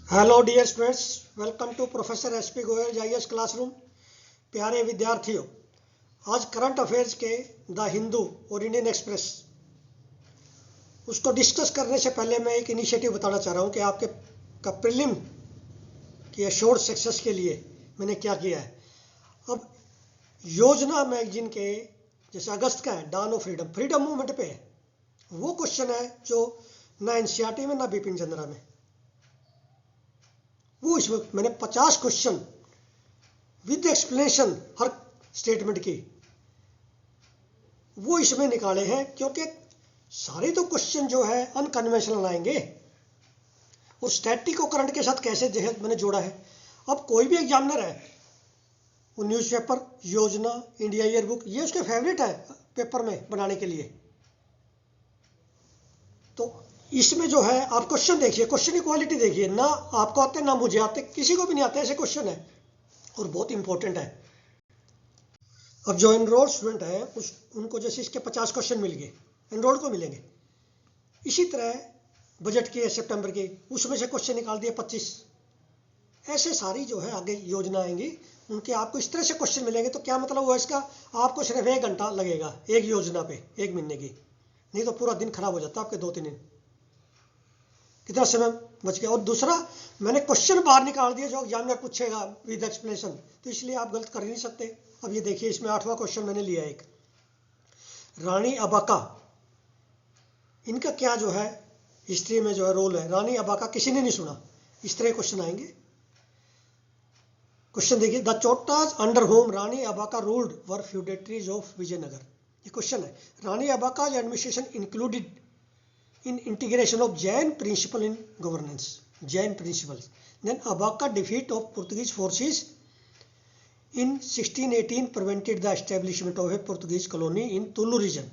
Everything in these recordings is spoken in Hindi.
Hello dear students, welcome to professor SP Goyal IAS classroom. प्यारे विद्यार्थियों, आज करंट अफेयर्स के द हिंदू और इंडियन एक्सप्रेस उसको डिस्कस करने से पहले मैं एक इनिशिएटिव बताना चाह रहा हूँ कि आपके का प्रीलिम की एश्योर्ड सक्सेस के लिए मैंने क्या किया है। अब योजना मैगजीन के जैसे अगस्त का है, डान ऑफ फ्रीडम, फ्रीडम मूवमेंट पे है। वो क्वेश्चन है जो ना एनसीईआरटी में ना बिपिन चंद्रा में। वो इसमें मैंने 50 question with explanation her statement की वो इसमें निकाले हैं, क्योंकि सारे तो क्वेश्चन जो है अनकन्वेंशनल आएंगे और स्टैटिक और करंट के साथ कैसे मैंने जोड़ा है। अब कोई भी एग्जामिनर है, वो न्यूज़पेपर, योजना, इंडिया ईयर बुक, ये उसके फेवरेट है पेपर में बनाने के लिए। तो इसमें जो है आप क्वेश्चन देखिए, क्वेश्चन की क्वालिटी देखिए, ना आपको आते ना मुझे आते, किसी को भी नहीं आते ऐसे क्वेश्चन है और बहुत इंपॉर्टेंट है। अब जो एनरोल्ड स्टूडेंट है उनको जैसे इसके 50 क्वेश्चन मिल गए, एनरोल्ड को मिलेंगे। इसी तरह बजट के सितंबर के उसमें से क्वेश्चन निकाल दिए 25। ऐसे सारी जो है आगे योजना आएंगी, उनके आपको इस तरह से क्वेश्चन मिलेंगे। तो क्या मतलब हुआ इसका, आपको सिर्फ 1 घंटा लगेगा एक योजना पे 1 महीने की, नहीं तो पूरा दिन खराब हो जाता आपके 2-3 दिन। कितना समय बच गया। और दूसरा, मैंने क्वेश्चन बाहर निकाल दिया जो एग्जामिनर पूछेगा विद एक्सप्लेनेशन, तो इसलिए आप गलत कर ही नहीं सकते। अब ये देखिए, इसमें 8वां क्वेश्चन मैंने लिया एक, रानी अबाका, इनका क्या जो है हिस्ट्री में जो है रोल है। रानी अबाका किसी ने नहीं सुना, इस तरह क्वेश्चन आएंगे। क्वेश्चन देखिए, the Chowtas under whom Rani Abbakka ruled were feudatories of Vijayanagar. ये क्वेश्चन है, Rani Abbakka administration included in integration of Jain principle in governance, Jain principles. Then Abaka defeat of Portuguese forces in 1618 prevented the establishment of a Portuguese colony in Tulu region.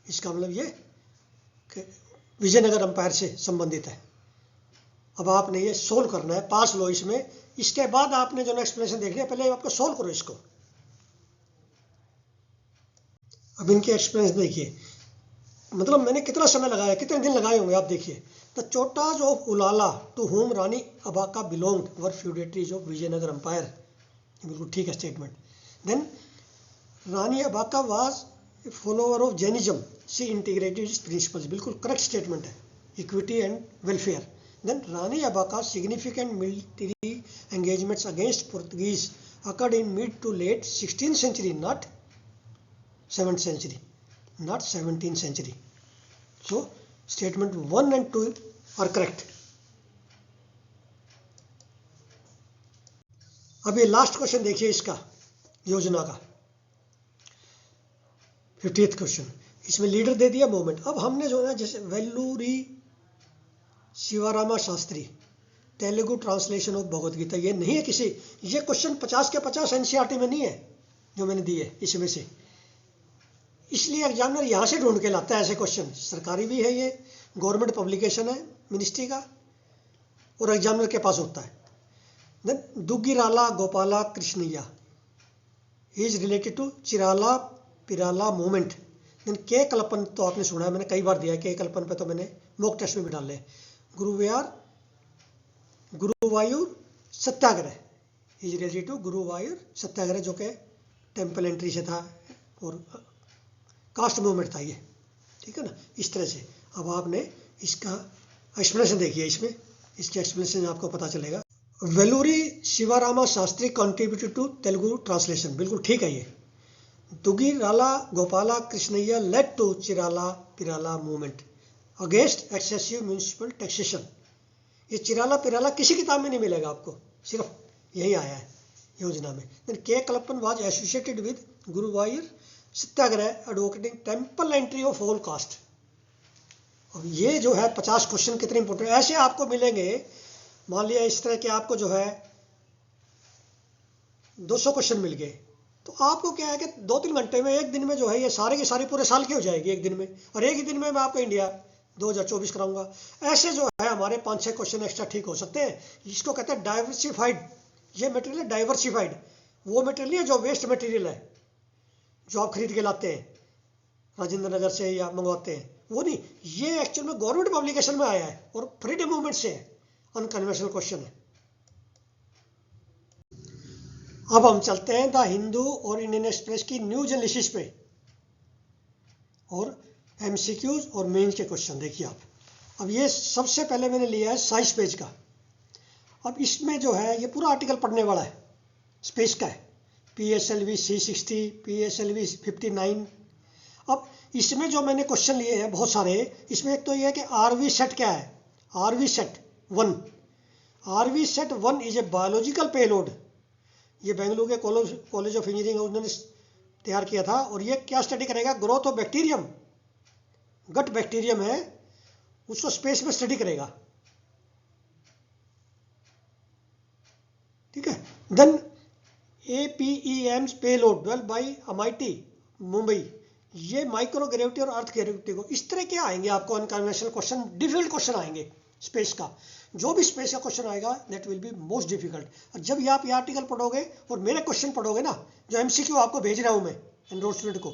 इसका मतलब ये विजयनगर अंपायर से संबंधित है। अब आपने ये सोल्व करना है, पास लो इसमें। इसके बाद आपने जो एक्सप्लेनेशन देखनी है, पहले आपको सोल्व करो इसको। अब इनके एक्सप्लेनेशन देखिए, मतलब मैंने कितना समय लगाया, कितने दिन लगाए होंगे आप देखिए। The Chowtas of Ullal to whom Rani Abbakka belonged were feudatories of Vijayanagar empire. बिल्कुल ठीक है statement. Then Rani Abbakka was a follower of Jainism, she integrated his principles. बिल्कुल करेक्ट स्टेटमेंट है, equity and welfare. Then Rani Abbakka significant military engagements against Portuguese occurred in mid to late 16th century, not 7th century, not 17th century. So statement 1 and 2 are correct. अब ये लास्ट क्वेश्चन देखिए इसका, योजना का 50th क्वेश्चन। इसमें लीडर दे दिया मूवमेंट। अब हमने जो है जैसे वेल्लूरी शिवरामा शास्त्री, तेलुगु ट्रांसलेशन ऑफ भगवद गीता, ये नहीं है किसी, ये क्वेश्चन 50 के 50 एनसीईआरटी में नहीं है जो मैंने दिए इसमें से। इसलिए एग्जामिनर यहाँ से ढूंढ के लाता है ऐसे क्वेश्चन। सरकारी भी है, ये गवर्नमेंट पब्लिकेशन है मिनिस्ट्री का, और एग्जामिनर के पास होता है। Then Duggirala Gopala Krishnaiah is related to Chirala Perala movement. Then K Kelappan तो आपने सुना है, मैंने कई बार दिया है। के कल्पन पे तो मैंने मॉक टेस्ट में भी डाले। गुरुवायूर सत्याग्रह इज रिलेटेड टू गुरुवायूर सत्याग्रह, जो कि टेम्पल एंट्री से था और कास्ट मूवमेंट था ये, ठीक है ना, इस तरह से। अब आपने इसका एक्सप्लेनेशन देखिए, इसमें इसके एक्सप्लेनेशन आपको पता चलेगा। Veluri Sivarama Sastri contributed to Telugu translation, बिल्कुल ठीक है ये। Duggirala Gopala Krishnaiah led to Chirala Perala movement against excessive municipal taxation. ये चिराला पिराला किसी किताब में नहीं मिलेगा आपको, सिर्फ यही आया है योजना में। Then K Kelappan was associated with Guruvayur Satyagraha advocating temple entry of all caste. अब ये जो है 50 क्वेश्चन कितने इंपॉर्टेंट ऐसे आपको मिलेंगे। मान लिया इस तरह के आपको जो है 200 क्वेश्चन मिल गए, तो आपको क्या है कि 2-3 घंटे में, एक दिन में जो है ये सारे के सारे पूरे साल की हो जाएगी एक दिन में। और एक ही दिन में मैं आपको इंडिया 2024 कराऊंगा। ऐसे जो है हमारे 5-6 क्वेश्चन एक्स्ट्रा ठीक हो सकते हैं। इसको कहते हैं डाइवर्सिफाइड। ये मटेरियल डाइवर्सिफाइड, वो मटेरियल है जो वेस्ट मटेरियल है, जो आप खरीद के लाते हैं राजेंद्र नगर से या मंगवाते हैं, वो नहीं। ये एक्चुअल में गवर्नमेंट पब्लिकेशन में आया है और फ्रीडम मूवमेंट से है। अनकन्वेंशनल क्वेश्चन है। अब हम चलते हैं द हिंदू और इंडियन एक्सप्रेस की न्यूज एनालिसिस पे और एमसीक्यूज और मेंस के क्वेश्चन देखिए आप। अब ये सबसे पहले मैंने लिया है साइंस पेज का। अब इसमें जो है ये पूरा आर्टिकल पढ़ने वाला है, स्पेस का है, PSLV C60, PSLV 59। अब इसमें जो मैंने क्वेश्चन लिए हैं बहुत सारे, इसमें एक तो ये है कि RV सेट क्या है, RV set 1। RV set 1 is a biological payload. ये बेंगलुरु के कॉलेज ऑफ इंजीनियरिंग उन्होंने तैयार किया था और ये क्या स्टडी करेगा, growth of bacterium, gut bacterium है उसको स्पेस में स्टडी करेगा। ठीक है। Then APEM's payload developed by MIT Mumbai, ये माइक्रो ग्रेविटी और अर्थ ग्रेविटी को, इस तरह के आएंगे आपको अनकन्वेंशनल क्वेश्चन, डिफिकल्ट क्वेश्चन आएंगे स्पेस का। जो भी स्पेस का क्वेश्चन आएगा that will be most difficult. और जब ये आप ये आर्टिकल पढ़ोगे और मेरे क्वेश्चन पढ़ोगे ना, जो MCQ आपको भेज रहा हूं मैं एनरोल स्टूडेंट को,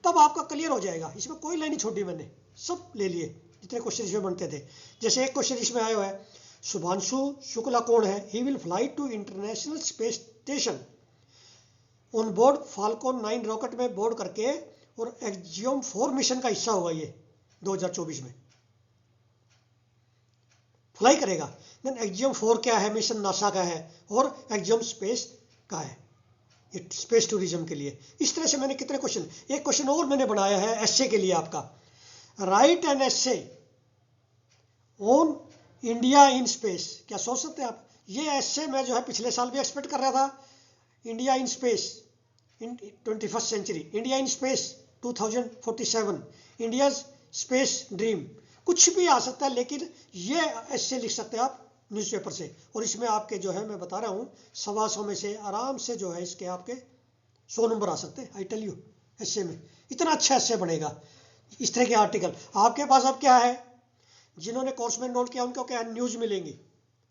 तब आपका क्लियर हो जाएगा। इसमें कोई लाइन नहीं छोड़ी, मैंने सब ले लिए जितने क्वेश्चन इसमें बनते थे। जैसे एक क्वेश्चन इसमें आया हुआ है, शुभांशु शुक्ला कौन है, he will fly to International Space Station on board Falcon 9 rocket में बोर्ड करके, और एक्जियम 4 मिशन का हिस्सा होगा ये 2024 में फ्लाई करेगा। देन एक्जियम 4 क्या है, मिशन नासा का है और एक्जियम स्पेस का है, ये स्पेस टूरिज्म के लिए। इस तरह से मैंने कितने क्वेश्चन, एक क्वेश्चन और मैंने बनाया है एस्से के लिए आपका, write an essay on India in space. क्या सोच सकते हैं आप, ये एस्से मैं जो है पिछले साल भी एक्सपेक्ट कर रहा था, India in space in 21st century, India in space 2047, India space dream, कुछ भी आ सकता है, लेकिन ये ऐसे लिख सकते हैं आप न्यूज़पेपर से। और इसमें आपके जो है मैं बता रहा हूँ 125 में से आराम से जो है इसके आपके 100 नंबर आ सकते हैं। आई टेल यू, ऐसे में इतना अच्छा ऐसे बनेगा। इस तरह के आर्टिकल आपके पास अब क्या है, जिन्होंने कोर्स में एनरोल किया उनको क्या है, न्यूज मिलेंगी,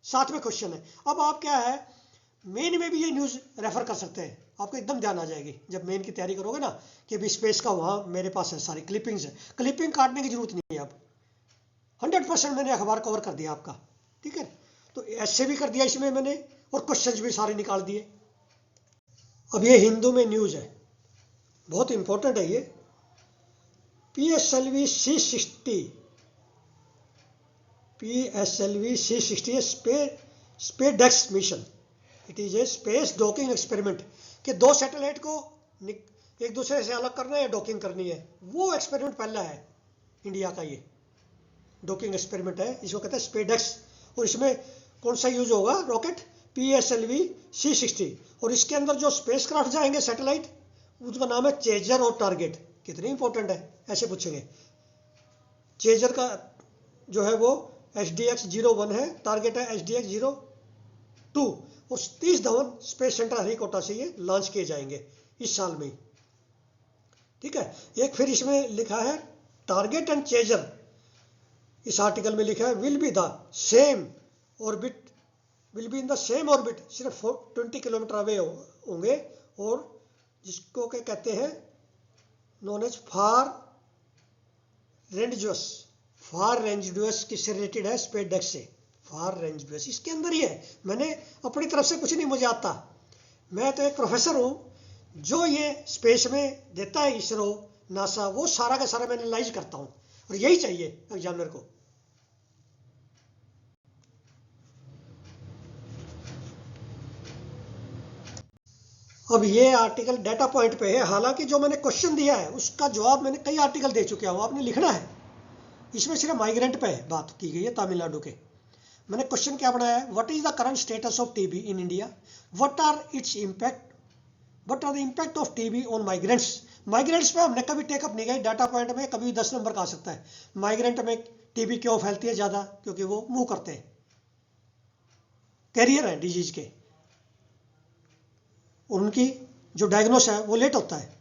साथ में क्वेश्चन है। अब आप क्या है, मेन में भी ये न्यूज रेफर कर सकते हैं, आपको एकदम ध्यान आ जाएगी जब मेन की तैयारी करोगे ना, कि भी स्पेस का वहाँ मेरे पास है, सारी क्लिपिंग्स है, क्लिपिंग काटने की जरूरत नहीं है। अब 100% मैंने अखबार कवर कर दिया आपका। ठीक है, तो ऐसे भी कर दिया इसमें मैंने, और क्वेश्चंस भी सारे निकाल दिए। अब ये हिंदू में न्यूज है, बहुत इंपॉर्टेंट है ये, PSLV C60 SpaDeX mission. It is a space docking experiment, कि 2 सैटेलाइट को एक दूसरे से अलग करना है या डॉकिंग करनी है, वो एक्सपेरिमेंट पहला है इंडिया का, ये डॉकिंग एक्सपेरिमेंट है, इसको कहते हैं स्पेसडेक्स। और इसमें कौन सा यूज होगा, रॉकेट PSLV C60, और इसके अंदर जो स्पेसक्राफ्ट जाएंगे सैटेलाइट, उसका नाम है चेजर और टारगेट। कितनी इंपॉर्टेंट है, ऐसे पूछेंगे। चेजर का जो है वो SDX-01 है, टारगेट है SDX-02, और 30 धवन स्पेस सेंटर हरिकोटा से ये लॉन्च किए जाएंगे इस साल में। ठीक है, एक फिर इसमें लिखा है टारगेट एंड चेजर, इस आर्टिकल में लिखा है will be in the same orbit, सिर्फ 20 किलोमीटर अवे होंगे, और जिसको क्या कहते हैं, नोन एज फार रेंजडुअस, किससे रिलेटेड है, स्पेसडेक्स से, फार रेंजडुअस इसके अंदर ही है। मैंने अपनी तरफ से कुछ नहीं मुझे आता, मैं तो एक प्रोफेसर हूँ, जो ये स्पेस में देता है इसरो नासा, वो सारा का सारा मैं एनालाइज करता हूँ, और यही चाहिए एग्जामिनर को। अब ये आर्टिकल डाटा पॉइंट पे है, हालांकि जो मैंने क्वेश्चन दिया है उसका जवाब मैंने कई आर्टिकल दे चुका हूँ, आपने लिखना है। इसमें सिर्फ माइग्रेंट पे बात की गई है, तमिलनाडु के। मैंने क्वेश्चन क्या बनाया है, what is the current status of TB in India, what are the impact of TB on migrants. Migrants पे हमने कभी टेकअप नहीं गई, डाटा पॉइंट में कभी 10 नंबर का आ सकता है। माइग्रेंट में TB क्यों फैलती है ज्यादा, क्योंकि वो मूव करते हैं, कैरियर है डिजीज के, उनकी जो डायग्नोस है वो लेट होता है।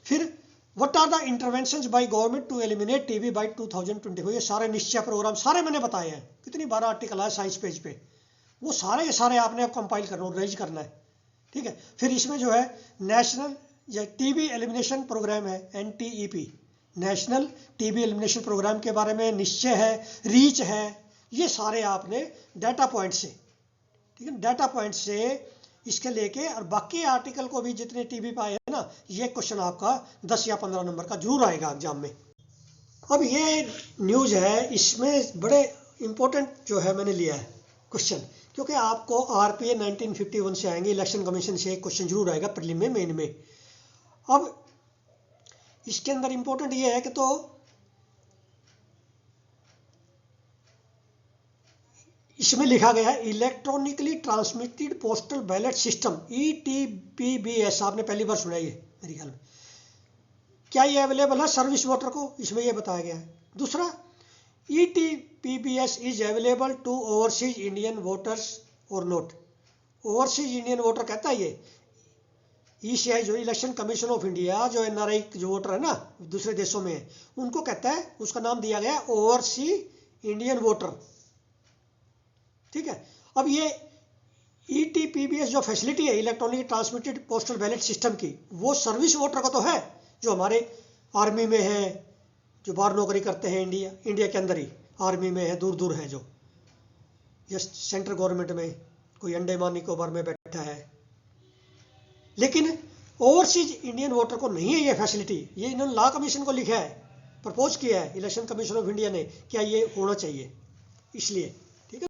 फिर what are the interventions by government to eliminate TB by 2024, ये सारे निश्चय प्रोग्राम सारे मैंने बताए हैं। कितनी 12 आर्टिकल है साइंस पेज पे, वो सारे के सारे आपने अब कंपाइल करना, रिवाइज करना है। ठीक है, फिर इसमें जो है नेशनल या TB एलिमिनेशन प्रोग्राम है, NTEP, national TB elimination programme के बारे में निश्चय है, रीच है, ये सारे आपने डाटा पॉइंट से, ठीक है, डाटा पॉइंट से इसके लेके और बाकी आर्टिकल को भी जितने टीवी पे आए हैं ना, ये क्वेश्चन आपका 10 या 15 नंबर का जरूर आएगा एग्जाम में। अब ये न्यूज़ है, इसमें बड़े इंपॉर्टेंट जो है मैंने लिया है क्वेश्चन, क्योंकि आपको आरपीए 1951 से आएंगे, इलेक्शन कमीशन से एक क्वेश्चन जरूर आएगा प्रीलिम में, मेन में। अब इसके अंदर इंपॉर्टेंट ये है कि तो इसमें लिखा गया है electronically transmitted postal ballot system ETPBS, आपने पहली बार सुना ये मेरे ख्याल में। क्या ये अवेलेबल है सर्विस वोटर को, इसमें ये बताया गया है। दूसरा, ETPBS is available to overseas Indian voters और नोट। ओवरसीज इंडियन वोटर कहता है ये ECI जो इलेक्शन कमीशन ऑफ इंडिया, जो NRI जो वोटर है ना दूसरे देशों में है, उनको कहता है, उसका नाम दिया गया ओवरसी इंडियन वोटर, ठीक है। अब ये ETPBS जो फैसिलिटी है electronic transmitted postal ballot system की, वो सर्विस वोटर का तो है, जो हमारे आर्मी में है, जो बाहर नौकरी करते हैं इंडिया के अंदर ही आर्मी में है, दूर दूर है, जो या सेंट्रल गवर्नमेंट में कोई अंडमान निकोबार में बैठा है। लेकिन ओवरसीज इंडियन वोटर को नहीं है ये फैसिलिटी। ये इन्होंने लॉ कमीशन को लिखा है, प्रपोज किया है इलेक्शन कमीशन ऑफ इंडिया ने, क्या ये होना चाहिए, इसलिए, ठीक है।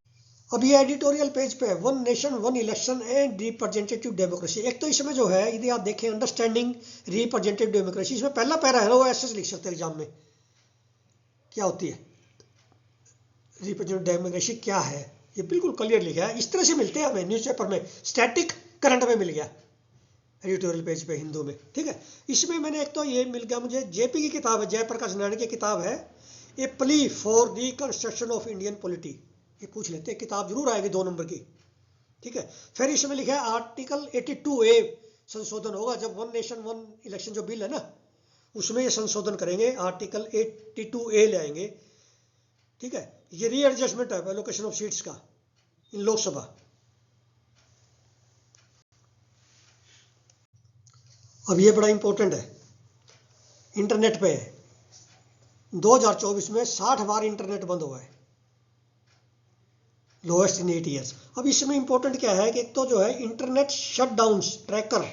अब ये एडिटोरियल पेज पे है, one nation one election and representative democracy. एक तो इसमें जो है, यदि आप देखें अंडरस्टैंडिंग रिप्रेजेंटेटिव डेमोक्रेसी, इसमें पहला पैरा है, वो ऐसे लिख सकते हैं एग्जाम में, क्या होती है रिप्रेजेंटेटिव डेमोक्रेसी, क्या है, ये बिल्कुल क्लियर लिखा है। इस तरह से मिलते हैं हमें न्यूज़पेपर में, स्टैटिक करंट में मिल गया एडिटोरियल पेज पे हिंदू में, ठीक है। इसमें मैंने एक तो ये मिल गया मुझे, जेपी की किताब है, जयप्रकाश नारायण की किताब है, a plea for reconstruction of Indian polity, ये पूछ लेते हैं, किताब जरूर आएगी 2 नंबर की, ठीक है। फिर इसमें लिखा है आर्टिकल 82A संशोधन होगा, जब वन नेशन वन इलेक्शन जो बिल है ना, उसमें ये संशोधन करेंगे, आर्टिकल 82A ले आएंगे, ठीक है। ये रीएडजस्टमेंट है एलोकेशन ऑफ सीट्स का इन लोकसभा। अब ये बड़ा इंपॉर्टेंट है, इंटरनेट पे 2024 में 60 बार इंटरनेट बंद हुआ है, लोएस्ट इन 8 ईयर्स। अब इसमें इंपॉर्टेंट क्या है कि एक तो जो है इंटरनेट शटडाउन्स ट्रैकर,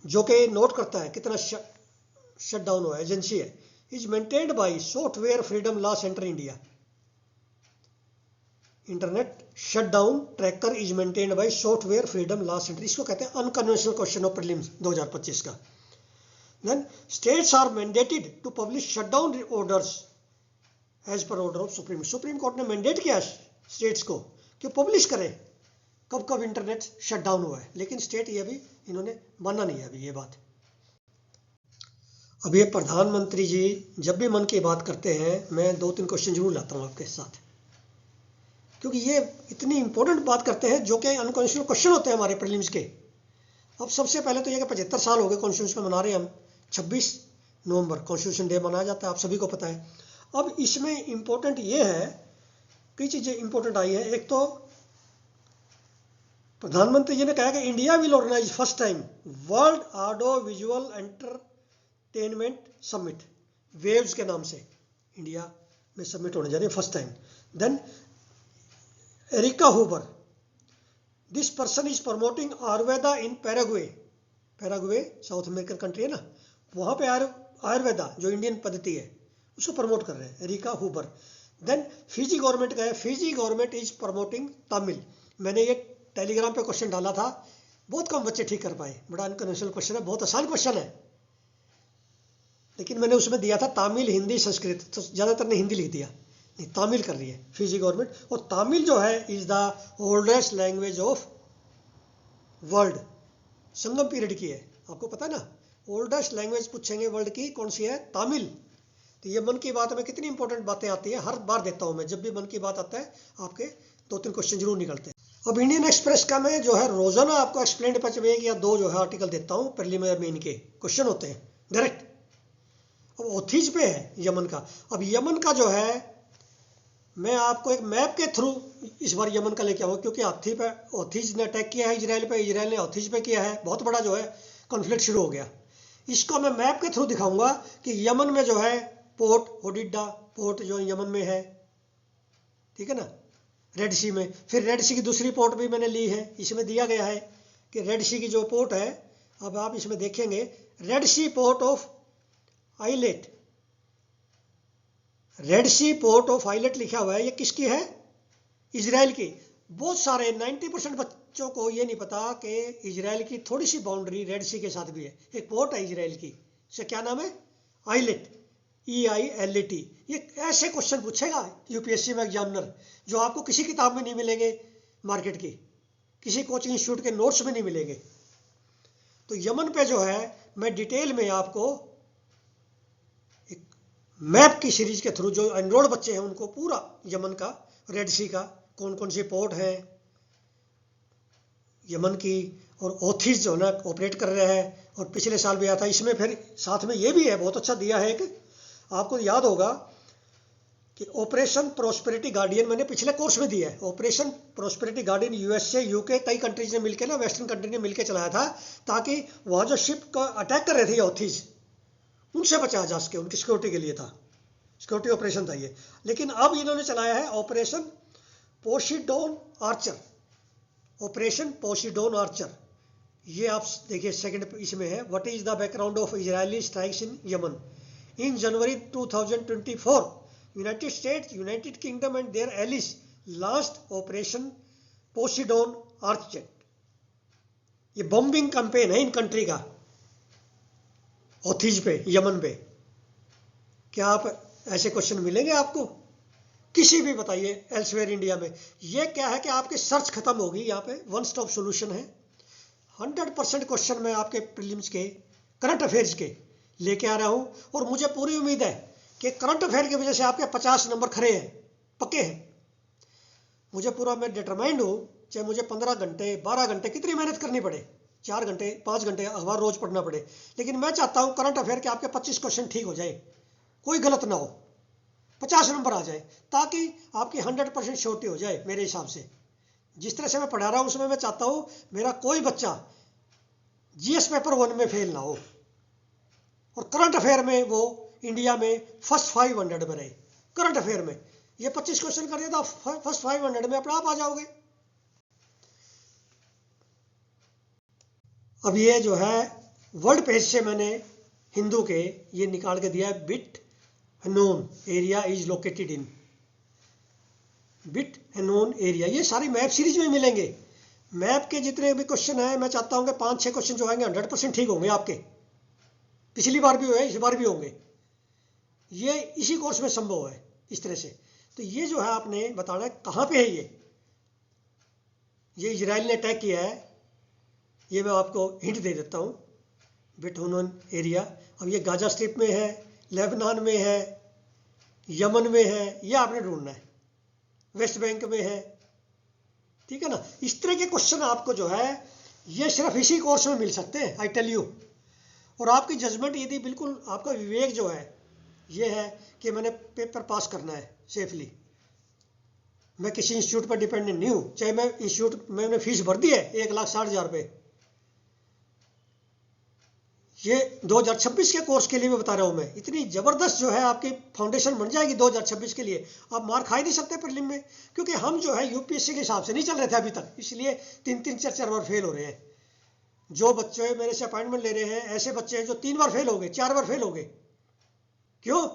जो कि नोट करता है कितना शटडाउन हुआ है, एजेंसी है, is maintained by Software Freedom Law Centre India. Internet Shutdown Tracker is maintained by Software Freedom Law Centre, इसको कहते हैं अनकन्वेंशनल क्वेश्चन ऑफ प्रीलिम्स 2025 का। Then states are mandated to publish shutdown orders as per order of Supreme Court ने मैंडेट किया स्टेट्स को कि पब्लिश करें कब कब इंटरनेट शटडाउन हुआ है, लेकिन स्टेट ये भी इन्होंने माना नहीं है अभी ये बात। अब ये प्रधानमंत्री जी जब भी मन की बात करते हैं, मैं 2-3 क्वेश्चन जरूर लाता हूँ आपके साथ, क्योंकि ये इतनी इंपॉर्टेंट बात करते हैं जो कि अनकॉन्स्टिट्यूशनल क्वेश्चन होते हैं हमारे प्रीलिम्स के। अब सबसे पहले तो ये कि 75 साल हो गए कॉन्स्टिट्यूशन मना रहे हैं हम, 26 नवंबर कॉन्स्टिट्यूशन डे मनाया जाता है, आप सभी को पता है। अब इसमें इंपॉर्टेंट ये है, कई चीज़ें इंपॉर्टेंट आई है। एक तो प्रधानमंत्री जी ने कहा कि India will organise first time world audio visual entertainment summit, वेव्स के नाम से इंडिया में समिट होने जा रही है first time. Then Erika Huber, this person is promoting Ayurveda in Paraguay, Paraguay South American country है ना, वहाँ पे आयुर्वेदा जो इंडियन पद्धति है उसको प्रमोट कर रहे हैं, एरिका हूबर। देन फिजी गवर्नमेंट का है, Fiji government is promoting Tamil. मैंने ये टेलीग्राम पे क्वेश्चन डाला था, बहुत कम बच्चे ठीक कर पाए, बड़ा अनकन्वेंशनल क्वेश्चन है, बहुत आसान क्वेश्चन है, लेकिन मैंने उसमें दिया था तमिल हिंदी संस्कृत, तो ज़्यादातर ने हिंदी लिख दिया, नहीं तमिल कर रही है फिजी गवर्नमेंट। और तमिल जो है is the oldest language of world, Sangam period की है, आपको पता है ना, ओल्डेस्ट लैंग्वेज पूछेंगे वर्ल्ड की कौन सी है, तमिल। तो ये मन की बात में कितनी इंपॉर्टेंट बातें आती है, हर बार देता हूँ मैं, जब भी मन की बात आता है आपके 2-3 क्वेश्चन जरूर निकलते हैं। अब इंडियन एक्सप्रेस का मैं जो है रोजाना आपको एक्सप्लेन पर एक या 2 जो है आर्टिकल देता हूँ, प्रीलिमिनरी मेन के क्वेश्चन होते हैं डायरेक्ट। अब ओथीज पे है यमन का, अब यमन का जो है मैं आपको एक मैप के थ्रू इस बार यमन का लेके आऊँ, क्योंकि हाथी पे ओथीज ने अटैक किया है इजराइल पे, इजराइल ने ओथीज पे किया है, बहुत बड़ा जो है कॉन्फ्लिक्ट शुरू हो गया। इसको मैं मैप के थ्रू दिखाऊंगा कि यमन में जो है पोर्ट होडिडा पोर्ट जो यमन में है, ठीक है ना, रेड सी में। फिर रेड सी की दूसरी पोर्ट भी मैंने ली है, इसमें दिया गया है कि रेड सी की जो पोर्ट है, अब आप इसमें देखेंगे Red Sea port of Eilat, Red Sea port of Eilat लिखा हुआ है, ये किसकी है? इजराइल की। बहुत सारे 90% बच्चों को ये नहीं पता कि इजराइल की थोड़ी सी बाउंड्री रेड सी के साथ भी है। एक पोर्ट है इजराइल की, इसका क्या नाम है? Eilat, EILET। ये ऐसे क्वेश्चन पूछेगा यूपीएससी में एग्जामिनर, जो आपको किसी किताब में नहीं मिलेंगे, मार्केट की किसी कोचिंग इंस्टीट्यूट के नोट्स में नहीं मिलेंगे। तो यमन पे जो है मैं डिटेल में आपको एक मैप की सीरीज के थ्रू, जो एनरोल्ड बच्चे हैं उनको पूरा यमन का, रेड सी का कौन कौन सी पोर्ट है यमन की, और ओथिस जो है ना ऑपरेट कर रहे हैं, और पिछले साल भी आया था। इसमें फिर साथ में ये भी है, बहुत अच्छा दिया है, एक आपको याद होगा कि ऑपरेशन प्रोस्पेरिटी गार्डियन मैंने पिछले कोर्स में दिया है। Operation prosperity guardian USA, UK कई कंट्रीज ने मिलकर ना, वेस्टर्न कंट्री ने मिलकर चलाया था, ताकि वहाँ जो शिप का अटैक कर रहे थे ओथिस, उनसे बचाया जा सके, उनकी सिक्योरिटी के लिए था, सिक्योरिटी ऑपरेशन था ये। लेकिन अब इन्होंने चलाया है Operation Poseidon Archer, Operation Poseidon Archer. ये आप देखिए सेकंड इसमें है, what is the background of Israeli strikes in Yemen in January 2024, United States, United Kingdom and their allies last Operation Poseidon Archer. ये बॉम्बिंग कैंपेन है इन कंट्री का, ओथिज पे, यमन पे। क्या आप ऐसे क्वेश्चन मिलेंगे आपको किसी भी, बताइए, एल्सवेयर इंडिया में? ये क्या है कि आपकी सर्च खत्म होगी, यहाँ पे वन स्टॉप सॉल्यूशन है। 100% क्वेश्चन मैं आपके प्रीलिम्स के, करंट अफेयर्स के लेके आ रहा हूँ, और मुझे पूरी उम्मीद है कि करंट अफेयर की वजह से आपके 50 नंबर खरे हैं, पक्के हैं। मुझे पूरा, मैं डिटरमाइंड हूँ, चाहे मुझे 15 घंटे 12 घंटे कितनी मेहनत करनी पड़े, 4 घंटे 5 घंटे अखबार रोज पढ़ना पड़े, लेकिन मैं चाहता हूँ करंट अफेयर के आपके 25 क्वेश्चन ठीक हो जाए, कोई गलत ना हो, 50 नंबर आ जाए, ताकि आपकी 100% श्योरिटी हो जाए। मेरे हिसाब से जिस तरह से मैं पढ़ा रहा हूँ उसमें मैं चाहता हूँ मेरा कोई बच्चा GS पेपर 1 में फेल ना हो, और करंट अफेयर में वो इंडिया में फर्स्ट 500 में रहे। करंट अफेयर में ये 25 क्वेश्चन कर दिया तो फर्स्ट 500 में अपने आप आ जाओगे। अब ये जो है वर्ल्ड पेज से मैंने हिंदू के ये निकाल के दिया है, bit known area is located in, bit known area. ये सारी मैप सीरीज में मिलेंगे। मैप के जितने भी क्वेश्चन है, मैं चाहता हूँ कि 5-6 क्वेश्चन जो आएंगे 100% ठीक होंगे आपके, पिछली बार भी हुए, इस बार भी होंगे। ये इसी कोर्स में संभव है इस तरह से। तो ये जो है आपने बताना है कहाँ पे है ये इजराइल ने अटैक किया है, ये मैं आपको हिंट दे देता हूँ, बिट नोन एरिया। अब ये गाजा स्ट्रिप में है, लेबनान में है, यमन में है, ये आपने ढूंढना है, वेस्ट बैंक में है, ठीक है ना। इस तरह के क्वेश्चन आपको जो है ये सिर्फ इसी कोर्स में मिल सकते हैं, आई टेल यू। और आपकी जजमेंट यदि बिल्कुल, आपका विवेक जो है ये है कि मैंने पेपर पास करना है सेफली, मैं किसी इंस्टीट्यूट पर डिपेंडेंट नहीं हूँ, चाहे मैं इंस्टीट्यूट में मैंने फीस भर दी है 1,60,000 रुपये। ये 2026 के कोर्स के लिए मैं बता रहा हूँ, मैं इतनी ज़बरदस्त जो है आपकी फाउंडेशन बन जाएगी 2026 के लिए। आप मार खा ही नहीं सकते प्रीलिम में, क्योंकि हम जो है यूपीएससी के हिसाब से नहीं चल रहे थे अभी तक, इसलिए 3-3, 4-4 बार फेल हो रहे हैं। जो बच्चे मेरे से अपॉइंटमेंट ले रहे हैं, ऐसे बच्चे हैं जो 3 बार फेल हो गए, 4 बार फेल हो गए। क्यों?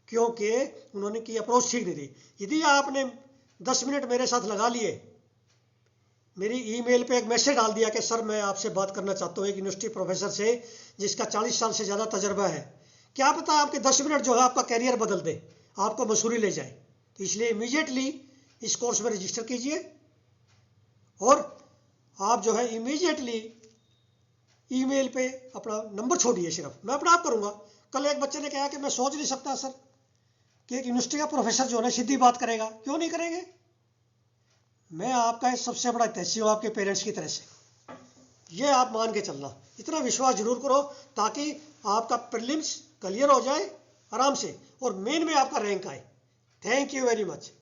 क्योंकि उन्होंने की अप्रोच ठीक नहीं दी। यदि आपने 10 मिनट मेरे साथ लगा लिए, मेरी ईमेल पे एक मैसेज डाल दिया कि सर मैं आपसे बात करना चाहता हूँ एक यूनिवर्सिटी प्रोफेसर से जिसका 40 साल से ज़्यादा तजर्बा है, क्या पता आपके 10 मिनट जो है आपका कैरियर बदल दे, आपको मसूरी ले जाए। तो इसलिए इमीडिएटली इस कोर्स में रजिस्टर कीजिए, और आप जो है इमीडिएटली ईमेल पे अपना नंबर छोड़िए, सिर्फ मैं अपना आप करूँगा। कल एक बच्चे ने कहा कि मैं सोच नहीं सकता सर कि एक यूनिवर्सिटी का प्रोफेसर जो है सीधी बात करेगा। क्यों नहीं करेंगे? मैं आपका सबसे बड़ा हितैषी हूँ आपके पेरेंट्स की तरह से, ये आप मान के चलना, इतना विश्वास जरूर करो ताकि आपका प्रीलिम्स क्लियर हो जाए आराम से, और मेन में आपका रैंक आए। Thank you very much.